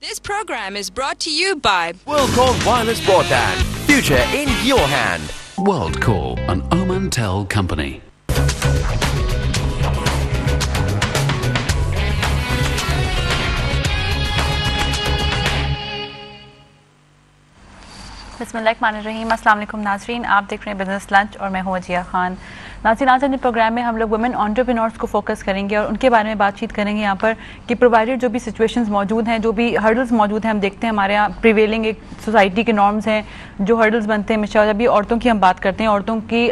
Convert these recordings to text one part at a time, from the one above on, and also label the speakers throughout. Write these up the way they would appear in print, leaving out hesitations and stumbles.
Speaker 1: This program is brought to you by
Speaker 2: WorldCall Wireless Broadband. Future in your hand.
Speaker 3: WorldCall, an Omantel company.
Speaker 4: बिस्मिल्लाहिर्रहमानिर्रहीम। अस्सलाम वालेकुम नाज़रीन, आप देख रहे हैं बिजनेस लंच और मैं हूँ अजिया खान। नाज़रीन, आज अपने प्रोग्राम में हम लोग वुमेन एंटरप्रेन्योर्स को फोकस करेंगे और उनके बारे में बातचीत करेंगे यहाँ पर कि प्रोवाइडेड जो भी सिचुएशंस मौजूद हैं, जो भी हर्डल्स मौजूद हैं, हम देखते हैं हमारे यहाँ प्रिवेलिंग एक सोसाइटी के नॉर्म्स हैं जो हर्डल्स बनते हैं। हमेशा जब भी औरतों की हम बात करते हैं, औरतों की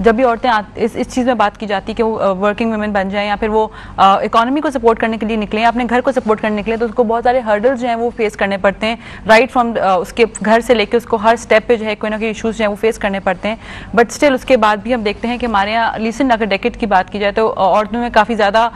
Speaker 4: जब भी औरतें इस चीज़ में बात की जाती है कि वो वर्किंग वुमेन बन जाएँ या फिर वो इकॉनमी को सपोर्ट करने के लिए निकलें, अपने घर को सपोर्ट करने निकले, तो उसको बहुत सारे हर्डल्स जो हैं वो फेस करने पड़ते हैं। राइट फ्रॉम उसके घर से लेकर उसको हर स्टेप पे जो है कोई ना कोई इशूज़ जो है वो फेस करने पड़ते हैं। बट स्टिल उसके बाद भी हम देखते हैं कि हमारे यहाँ रिसेंट अगर डेकेड की बात की जाए तो औरतों में काफ़ी ज़्यादा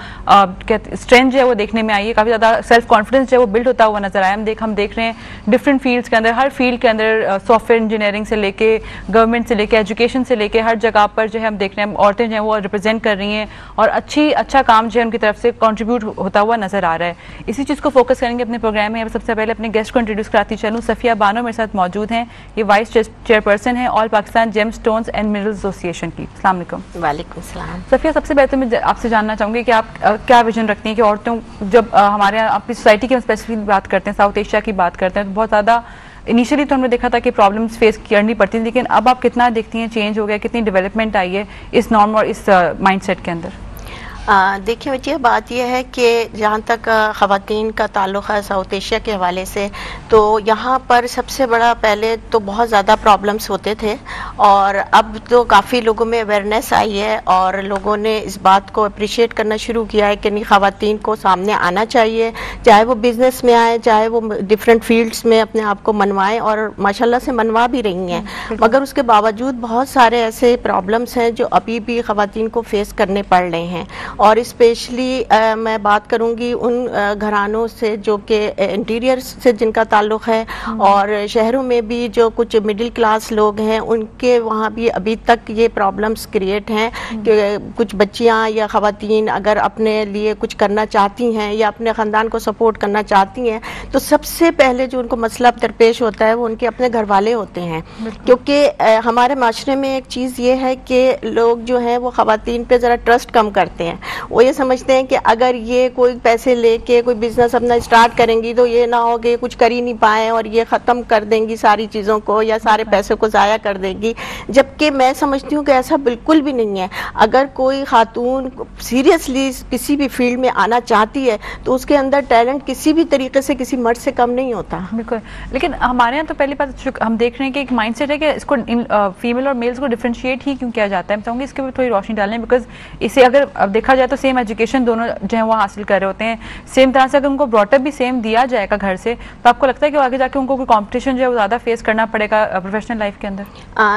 Speaker 4: स्ट्रेंथ जो है वो देखने में आई है, काफ़ी ज़्यादा सेल्फ कॉन्फिडेंस जो है वो बिल्ड होता हुआ नजर आया। हम देख रहे हैं डिफरेंट फील्ड्स के अंदर, हर फील्ड के अंदर, सॉफ्टवेयर इंजीनियरिंग से लेके गवर्नमेंट से लेके एजुकेशन से लेके हर जगह पर जो है हम देख रहे हैं औरतें जो है वो रिप्रेजेंट कर रही हैं और अच्छा काम जो है उनकी तरफ से कॉन्ट्रीब्यूट होता हुआ नजर आ रहा है। इसी चीज़ को फोकस करेंगे अपने प्रोग्राम में। सबसे पहले अपने गेस्ट को इंट्रोड्यूस कराती चलूँ। सफिया बानो मेरे साथ मौजूद हैं, ये वाइस चेयरपर्सन है all Pakistan gem stones and minerals association की। अस्सलाम वालेकुम।
Speaker 5: वालेकुम सलाम।
Speaker 4: सफिया, सबसे पहले तो मैं आपसे जानना चाहूँगी कि आप क्या विजन रखती हैं कि औरतों जब हमारे यहाँ अपनी सोसाइटी की स्पेसिफिक बात करते हैं, साउथ एशिया की बात करते हैं, तो बहुत ज़्यादा इनिशियली तो हमने देखा था कि प्रॉब्लम्स फेस करनी पड़ती थी, लेकिन अब आप कितना देखती हैं चेंज हो गया, कितनी डेवलपमेंट आई है इस नॉर्म और इस माइंडसेट के अंदर?
Speaker 5: देखिए वजह बात यह है कि जहाँ तक ख़वातीन का ताल्लुक़ है साउथ एशिया के हवाले से, तो यहाँ पर सबसे बड़ा पहले तो बहुत ज़्यादा प्रॉब्लम्स होते थे और अब तो काफ़ी लोगों में अवेयरनेस आई है और लोगों ने इस बात को अप्रिशिएट करना शुरू किया है कि नहीं, ख़वातीन को सामने आना चाहिए, चाहे वो बिज़नेस में आए, चाहे वो डिफरेंट फील्ड्स में अपने आप को मनवाएं और माशाल्लाह से मनवा भी रही हैं। मगर उसके बावजूद बहुत सारे ऐसे प्रॉब्लम्स हैं जो अभी भी ख़वातीन को फेस करने पड़ रहे हैं और स्पेशली मैं बात करूंगी उन घरानों से जो कि इंटीरियर से जिनका ताल्लुक़ है और शहरों में भी जो कुछ मिडिल क्लास लोग हैं उनके वहाँ भी अभी तक ये प्रॉब्लम्स क्रिएट हैं कि कुछ बच्चियाँ या ख़वातीन अगर अपने लिए कुछ करना चाहती हैं या अपने ख़ानदान को सपोर्ट करना चाहती हैं तो सबसे पहले जो उनको मसला दरपेश होता है वो उनके अपने घर वाले होते हैं। क्योंकि हमारे माशरे में एक चीज़ ये है कि लोग जो हैं वो ख़वातीन पे ज़रा ट्रस्ट कम करते हैं। वो ये समझते हैं कि अगर ये कोई पैसे लेके कोई बिजनेस अपना स्टार्ट करेंगी तो ये ना हो कि कुछ कर ही नहीं पाए और ये ख़त्म कर देंगी सारी चीज़ों को या सारे पैसे को ज़ाया कर देंगी, जबकि मैं समझती हूँ कि ऐसा बिल्कुल भी नहीं है। अगर कोई खातून सीरियसली किसी भी फील्ड में आना चाहती है तो उसके अंदर टैलेंट किसी भी तरीके से किसी मर्द से कम नहीं होता।
Speaker 4: बिल्कुल, लेकिन हमारे यहाँ तो पहली बात हम देख रहे हैं कि एक माइंडसेट है कि इसको फीमेल और मेल्स को डिफरेंशिएट ही क्यों किया जाता है। मैं चाहूँगी इसके ऊपर थोड़ी रोशनी डालें, बिकॉज इसे अगर देखा जाए तो सेम एजुकेशन दोनों जो है वो हासिल कर रहे होते हैं, सेम तरह से अगर उनको ब्रॉटअप भी सेम दिया जाएगा घर से, तो आपको लगता है कि आगे जाके उनको कोई कंपटीशन जो है वो ज़्यादा फेस करना पड़ेगा प्रोफेशनल लाइफ के अंदर?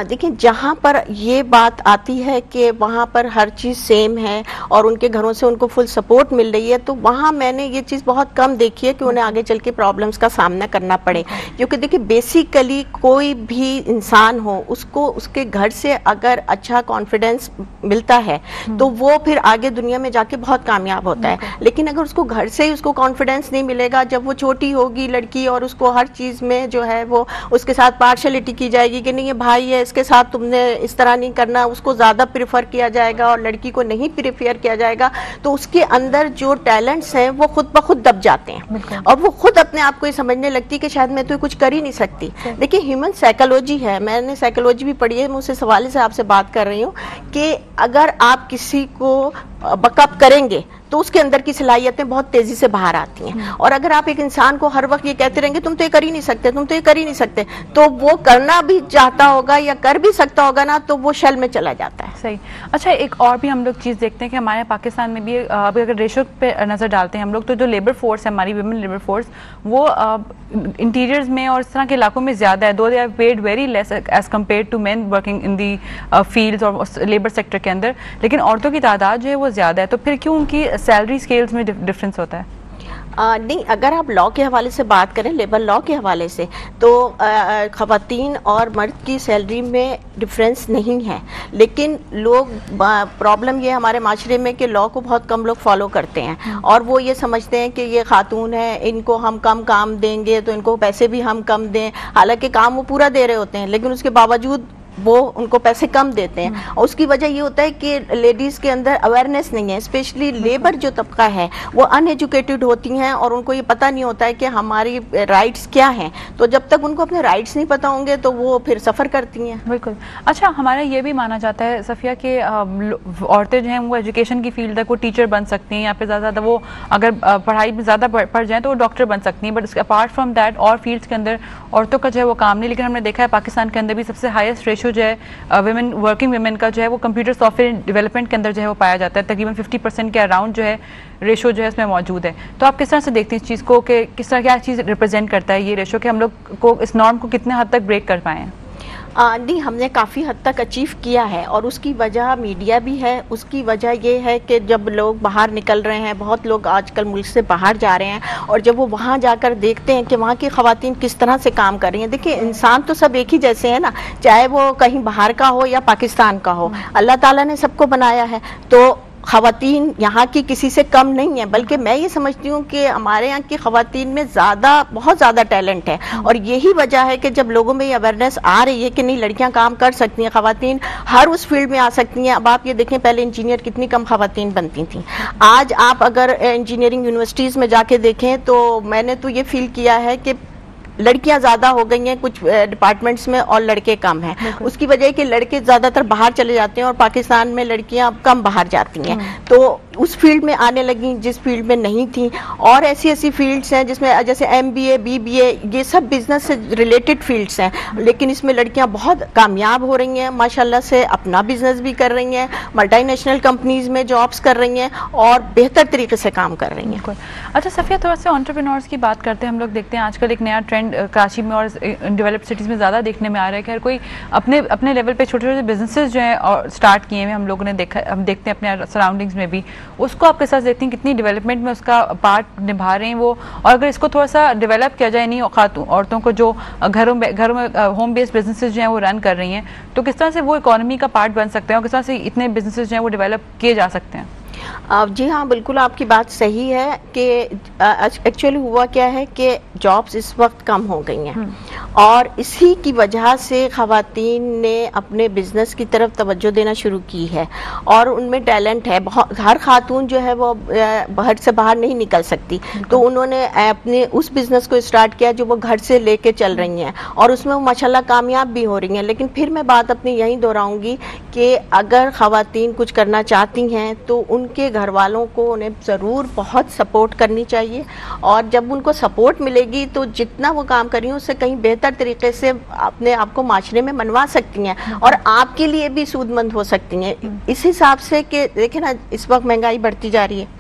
Speaker 5: देखिए, जहाँ पर ये बात आती है कि वहाँ पर हर चीज़ सेम है और उनके घरों से उनको फुल सपोर्ट मिल रही है, तो वहाँ मैंने ये चीज़ बहुत कम देखी है कि उन्हें आगे चल के प्रॉब्लम्स का सामना करना पड़े। क्योंकि देखिए बेसिकली कोई भी इंसान हो उसको उसके घर से अगर अच्छा कॉन्फिडेंस मिलता है तो वो फिर आगे दुनिया में जाके बहुत कामयाब होता है। लेकिन अगर उसको घर से ही उसको कॉन्फिडेंस नहीं मिलेगा, जब वो छोटी होगी लड़की और उसको हर चीज़ में जो है वो उसके साथ पार्शलिटी की जाएगी कि नहीं ये भाई है इसके साथ तुमने इस तरह नहीं करना, उसको ज़्यादा प्रेफर किया जाएगा और लड़की को नहीं प्रेफर किया जाएगा, तो उसके अंदर जो टैलेंट्स हैं वो खुद ब खुद दब जाते हैं और वो खुद अपने आप को ये समझने लगती है कि शायद मैं तो कुछ कर ही नहीं सकती। देखिए ह्यूमन साइकोलॉजी है, मैंने साइकोलॉजी भी पढ़ी है, मैं उस सवाल से आपसे बात कर रही हूँ कि अगर आप किसी को बकअप करेंगे तो उसके अंदर की सलाहियतें बहुत तेजी से बाहर आती हैं और अगर आप एक इंसान को हर वक्त ये कहते रहेंगे तुम तो ये कर ही नहीं सकते, तुम तो ये कर ही नहीं सकते, तो वो करना भी चाहता होगा या कर भी सकता होगा ना, तो वो शल में चला जाता है।
Speaker 4: सही। अच्छा, एक और भी हम लोग चीज़ देखते हैं कि हमारे पाकिस्तान में भी अभी अगर रेशो पे नज़र डालते हैं हम लोग, तो जो लेबर फोर्स है हमारी वुमेन लेबर फोर्स, वो इंटीरियर्स में और इस तरह के इलाकों में ज़्यादा है, though they are paid very less as compare to man working in the fields और लेबर सेक्टर के अंदर, लेकिन औरतों की तादाद जो है वो ज़्यादा है, तो फिर क्यों उनकी सैलरी स्केल्स में डिफरेंस होता है?
Speaker 5: नहीं, अगर आप लॉ के हवाले से बात करें, लेबर लॉ के हवाले से, तो ख़वातीन और मर्द की सैलरी में डिफरेंस नहीं है, लेकिन लोग प्रॉब्लम ये हमारे माशरे में कि लॉ को बहुत कम लोग फॉलो करते हैं और वो ये समझते हैं कि ये खातून है, इनको हम कम काम देंगे तो इनको पैसे भी हम कम दें, हालांकि काम वो पूरा दे रहे होते हैं लेकिन उसके बावजूद वो उनको पैसे कम देते हैं। और उसकी वजह ये होता है कि लेडीज़ के अंदर अवेयरनेस नहीं है, स्पेशली लेबर जो तबका है वो अनएजुकेटेड होती हैं और उनको ये पता नहीं होता है कि हमारी राइट्स क्या हैं। तो जब तक उनको अपने राइट्स नहीं पता होंगे तो वो फिर सफ़र करती हैं।
Speaker 4: बिल्कुल। अच्छा, हमारा ये भी माना जाता है सफ़िया कि औरतें जो हैं वो एजुकेशन की फील्ड तक वो टीचर बन सकती हैं या फिर ज़्यादा वो अगर पढ़ाई में ज़्यादा पढ़ जाएँ तो वो डॉक्टर बन सकती हैं, बट अपार्ट फ्राम दैट और फील्ड्स के अंदर औरतों का जो है वो काम नहीं। लेकिन हमने देखा है पाकिस्तान के अंदर भी सबसे हाईएस्ट रेशो जो है विमेन, वर्किंग विमेन का जो है वो कंप्यूटर सॉफ्टवेयर डेवलपमेंट के अंदर जो है वो पाया जाता है। तकरीबन 50% के अराउंड जो है रेशो जो है इसमें मौजूद है। तो आप किस तरह से देखते हैं इस चीज़ को कि किस तरह क्या चीज़ रिप्रेजेंट करता है ये रेशो, कि हम लोग को इस नॉर्म को कितने हद तक ब्रेक कर पाए हैं?
Speaker 5: नहीं, हमने काफ़ी हद तक अचीव किया है और उसकी वजह मीडिया भी है। उसकी वजह ये है कि जब लोग बाहर निकल रहे हैं, बहुत लोग आजकल मुल्क से बाहर जा रहे हैं और जब वो वहाँ जाकर देखते हैं कि वहाँ की ख़वातीन किस तरह से काम कर रही हैं। देखिए, इंसान तो सब एक ही जैसे हैं ना, चाहे वो कहीं बाहर का हो या पाकिस्तान का हो, अल्लाह ताला ने सबको बनाया है। तो ख़वातीन यहाँ की किसी से कम नहीं है, बल्कि मैं ये समझती हूँ कि हमारे यहाँ की ख़वातीन में बहुत ज़्यादा टैलेंट है और यही वजह है कि जब लोगों में ये अवेयरनेस आ रही है कि नहीं, लड़कियाँ काम कर सकती हैं, ख़वातीन हर उस फील्ड में आ सकती हैं। अब आप ये देखें, पहले इंजीनियर कितनी कम ख़वातीन बनती थीं। आज आप अगर इंजीनियरिंग यूनिवर्सिटीज़ में जाके देखें तो मैंने तो ये फील किया है कि लड़कियां ज़्यादा हो गई हैं कुछ डिपार्टमेंट्स में और लड़के कम हैं। उसकी वजह है कि लड़के ज़्यादातर बाहर चले जाते हैं और पाकिस्तान में लड़कियां कम बाहर जाती हैं, तो उस फील्ड में आने लगी जिस फील्ड में नहीं थी। और ऐसी फील्ड्स हैं जिसमें जैसे MBA, BBA, ये सब बिजनेस से रिलेटेड फील्ड्स हैं, लेकिन इसमें लड़कियां बहुत कामयाब हो रही हैं, माशाल्लाह से अपना बिजनेस भी कर रही हैं, मल्टीनेशनल कंपनीज में जॉब्स कर रही हैं और बेहतर तरीके से काम कर रही हैं।
Speaker 4: अच्छा सफ़िया, थोड़ा सा एंटरप्रेन्योर्स की बात करते हैं। हम लोग देखते हैं आजकल एक नया ट्रेंड कराची में और डेवलप्ड सिटीज़ में ज़्यादा देखने में आ रहा है कि हर कोई अपने लेवल पे छोटे छोटे बिजनेसेस जो हैं और स्टार्ट किए हैं। हम लोगों ने देखा, हम देखते हैं अपने सराउंडिंग्स में भी, उसको आपके साथ देखते हैं कितनी डेवलपमेंट में उसका पार्ट निभा रहे हैं वो। और अगर इसको थोड़ा सा डेवलप किया जाए नहीं औरतों को जो घरों में होम बेस्ड बिजनेसेस जो हैं वो रन कर रही हैं, तो किस तरह से वो इकोनॉमी का पार्ट बन सकते हैं और किस तरह से इतने बिजनेसेस जो हैं वो डेवलप किए जा सकते हैं?
Speaker 5: जी हाँ, बिल्कुल आपकी बात सही है कि एक्चुअली हुआ क्या है कि जॉब्स इस वक्त कम हो गई हैं और इसी की वजह से ख़वातीन ने अपने बिज़नेस की तरफ तवज्जो देना शुरू की है और उनमें टैलेंट है। हर खातून जो है वो घर से बाहर नहीं निकल सकती, तो उन्होंने अपने उस बिज़नेस को स्टार्ट किया जो वो घर से लेके चल रही हैं और उसमें वो माशाल्लाह कामयाब भी हो रही हैं। लेकिन फिर मैं बात अपनी यहीं दोहराऊंगी कि अगर ख़वातीन कुछ करना चाहती हैं तो उनके घर वालों को उन्हें ज़रूर बहुत सपोर्ट करनी चाहिए और जब उनको सपोर्ट मिलेगी तो जितना वो काम कर रही हैं उससे कहीं बेहतर तरीके से अपने आप को माशरे में मनवा सकती हैं और आपके लिए भी सूदमंद हो सकती हैं। इस हिसाब से कि देखें ना, इस वक्त महंगाई बढ़ती जा रही है,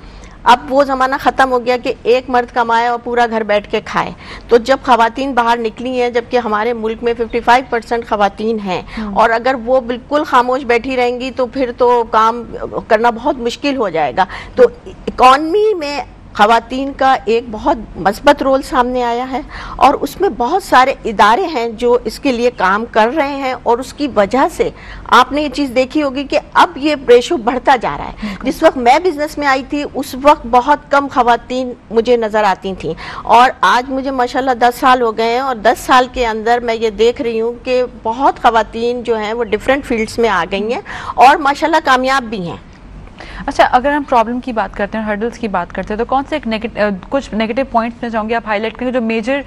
Speaker 5: अब वो ज़माना ख़त्म हो गया कि एक मर्द कमाए और पूरा घर बैठ के खाए। तो जब ख़वातीन बाहर निकली हैं, जबकि हमारे मुल्क में 55% ख़वातीन हैं और अगर वो बिल्कुल खामोश बैठी रहेंगी तो फिर तो काम करना बहुत मुश्किल हो जाएगा। तो इकॉनमी में ख़वातीन का एक बहुत मस्बत रोल सामने आया है और उसमें बहुत सारे इदारे हैं जो इसके लिए काम कर रहे हैं और उसकी वजह से आपने ये चीज़ देखी होगी कि अब ये रेशो बढ़ता जा रहा है। जिस वक्त मैं बिज़नेस में आई थी उस वक्त बहुत कम ख़वातीन मुझे नज़र आती थी और आज मुझे माशाल्लाह 10 साल हो गए हैं और 10 साल के अंदर मैं ये देख रही हूँ कि बहुत ख़वातीन जो हैं वो डिफरेंट फील्ड्स में आ गई हैं और माशाल्लाह कामयाब भी हैं।
Speaker 4: अच्छा, अगर हम प्रॉब्लम की बात करते हैं, हर्डल्स की बात करते हैं, तो कौन से कुछ नेगेटिव पॉइंट्स में चाहूँगी आप हाईलाइट करेंगे जो मेजर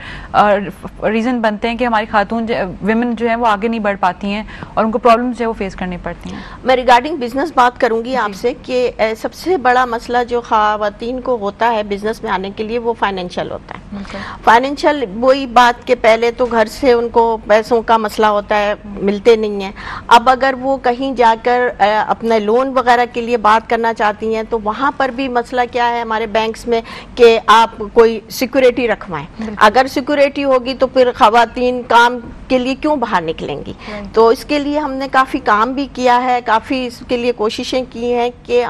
Speaker 4: रीज़न बनते हैं कि हमारी खातून विमेन जो है वो आगे नहीं बढ़ पाती हैं और उनको प्रॉब्लम्स जो है वो फेस करनी पड़ती हैं?
Speaker 5: मैं रिगार्डिंग बिजनेस बात करूँगी आपसे कि सबसे बड़ा मसला जो ख़वातीन को होता है बिजनेस में आने के लिए वो फाइनेंशियल होता है। फाइनेंशियल वही बात के पहले तो घर से उनको पैसों का मसला होता है, मिलते नहीं हैं। अब अगर वो कहीं जाकर अपने लोन वगैरह के लिए बात करना चाहती हैं तो वहाँ पर भी मसला क्या है हमारे बैंक्स में कि आप कोई सिक्योरिटी रखवाएं। अगर सिक्योरिटी होगी तो फिर ख़वातीन काम के लिए क्यों बाहर निकलेंगी। तो इसके लिए हमने काफ़ी काम भी किया है, काफ़ी इसके लिए कोशिशें की हैं कि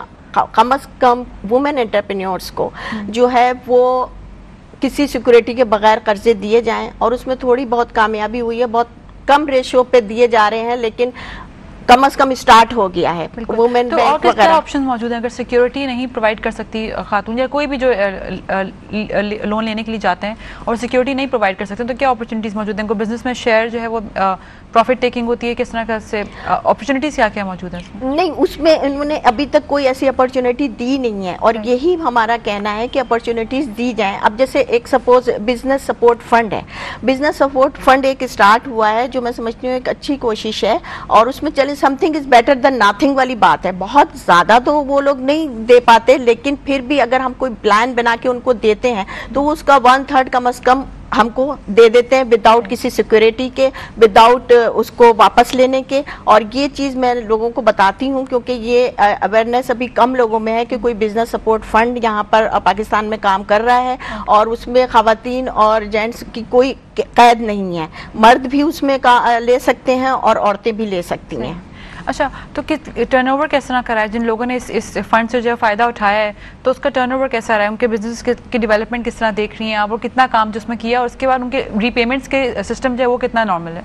Speaker 5: कम अज़ कम वुमेन एंटरप्रेन्योर्स को जो है वो किसी सिक्योरिटी के बगैर कर्जे दिए जाएं और उसमें थोड़ी बहुत कामयाबी हुई है, बहुत कम रेशियो पे दिए जा रहे हैं, लेकिन कम से कम स्टार्ट हो गया है। वुमेन
Speaker 4: तो और क्या ऑप्शन मौजूद हैं अगर सिक्योरिटी नहीं प्रोवाइड कर सकती खातून या कोई भी जो लोन लेने के लिए जाते हैं और सिक्योरिटी नहीं प्रोवाइड कर सकते, तो क्या अपॉर्चुनिटीज मौजूद हैं? उनको बिजनेस में शेयर जो है वो प्रॉफिट टेकिंग होती है, किस तरह का से अपॉर्चुनिटीज क्या क्या मौजूद है?
Speaker 5: नहीं, उसमें उन्होंने अभी तक कोई ऐसी अपॉर्चुनिटी दी नहीं है और यही हमारा कहना है कि अपॉर्चुनिटीज दी जाएं। अब जैसे एक सपोज बिजनेस सपोर्ट फंड है, बिजनेस सपोर्ट फंड एक स्टार्ट हुआ है जो मैं समझती हूँ एक अच्छी कोशिश है और उसमें चले something is better than nothing वाली बात है। बहुत ज्यादा तो वो लोग नहीं दे पाते, लेकिन फिर भी अगर हम कोई प्लान बना के उनको देते हैं तो उसका 1/3 कम से कम हमको दे देते हैं विदाउट किसी सिक्योरिटी के, विदाउट उसको वापस लेने के। और ये चीज़ मैं लोगों को बताती हूँ क्योंकि ये अवेयरनेस अभी कम लोगों में है कि कोई बिजनेस सपोर्ट फंड यहाँ पर पाकिस्तान में काम कर रहा है और उसमें खवातीन और जेंट्स की कोई कैद नहीं है, मर्द भी उसमें ले सकते हैं और औरतें भी ले सकती हैं।
Speaker 4: अच्छा, तो टर्नओवर किस तरह का रहा है? जिन लोगों ने इस फंड से जो फ़ायदा उठाया है तो उसका टर्नओवर कैसा रहा है? उनके बिजनेस की डेवलपमेंट किस तरह देख रही हैं आप? वो कितना काम जिसमें किया और उसके बाद उनके रीपेमेंट्स के सिस्टम जो है वो कितना नॉर्मल है?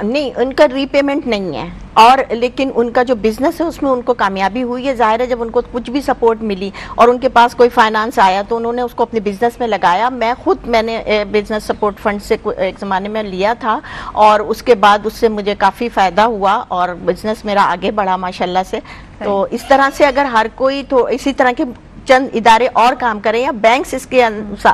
Speaker 5: नहीं, उनका रीपेमेंट नहीं है और लेकिन उनका जो बिजनेस है उसमें उनको कामयाबी हुई है। जाहिर है जब उनको कुछ भी सपोर्ट मिली और उनके पास कोई फाइनेंस आया तो उन्होंने उसको अपने बिजनेस में लगाया। मैंने बिजनेस सपोर्ट फंड से एक ज़माने में लिया था और उसके बाद उससे मुझे काफ़ी फ़ायदा हुआ और बिजनेस मेरा आगे बढ़ा माशाल्लाह से। तो इस तरह से अगर हर कोई तो इसी तरह के चंद इदारे और काम करें या बैंक्स इसके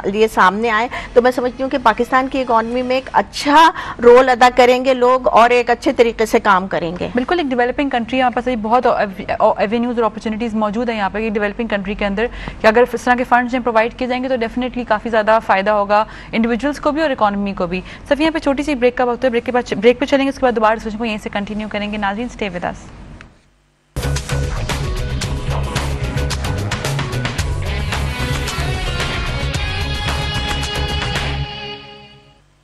Speaker 5: लिए सामने आए तो मैं समझती हूँ कि पाकिस्तान की इकॉनमी में एक अच्छा रोल अदा करेंगे लोग और एक अच्छे तरीके से काम करेंगे।
Speaker 4: बिल्कुल, एक डेवलपिंग कंट्री यहाँ पर बहुत एवेन्यूज और अपॉर्चुनिटीज़ मौजूद है यहाँ पर एक डेवलपिंग कंट्री के अंदर कि अगर इस तरह के फंड्स प्रोवाइड किए जाएंगे तो डेफिनेटली काफ़ी ज़्यादा फ़ायदा होगा इंडिविजुअल्स को भी और इकॉनमी को भी। सब यहाँ पे छोटी सी ब्रेक का वक्त है, ब्रेक के बाद ब्रेक पे चलेंगे, उसके बाद दोबारा डिस्कशन को यहीं से कंटिन्यू करेंगे। नाज़रीन, stay with us.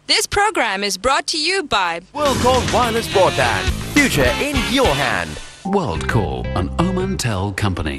Speaker 1: This program is brought to you by
Speaker 2: WorldCall Wireless Broadband. Future in your hand.
Speaker 3: WorldCall, an Omantel company.